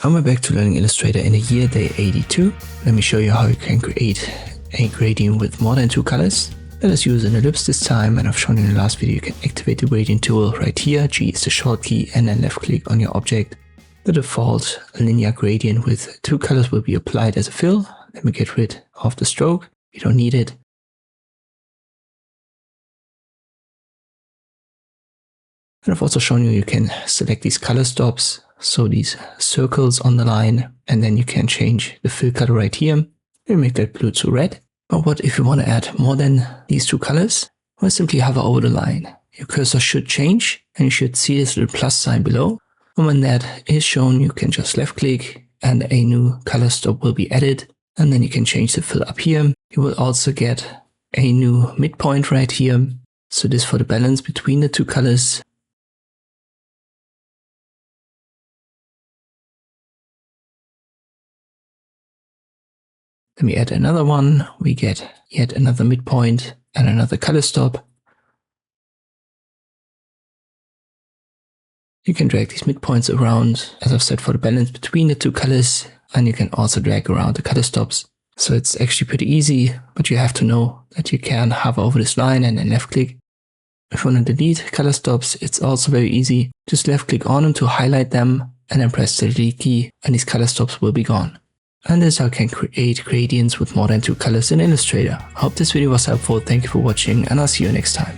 And we're back to learning Illustrator in the year day 82. Let me show you how you can create a gradient with more than 2 colors. Let us use an ellipse this time, and I've shown you in the last video you can activate the gradient tool right here. G is the short key, and then left click on your object. The default linear gradient with 2 colors will be applied as a fill. Let me get rid of the stroke. We don't need it. And I've also shown you can select these color stops, so these circles on the line, and then you can change the fill color right here. Let me make that blue to red. But what if you want to add more than these 2 colors? Well, simply hover over the line. Your cursor should change, and you should see this little plus sign below. And when that is shown, you can just left click and a new color stop will be added. And then you can change the fill up here. You will also get a new midpoint right here. So this for the balance between the 2 colors. Let me add another one. We get yet another midpoint and another color stop. You can drag these midpoints around, as I've said, for the balance between the 2 colors, and you can also drag around the color stops. So it's actually pretty easy, but you have to know that you can hover over this line and then left click. If you want to delete color stops, it's also very easy. Just left click on them to highlight them and then press the delete key, and these color stops will be gone. And this is how you can create gradients with more than 2 colors in Illustrator. I hope this video was helpful. Thank you for watching, and I'll see you next time.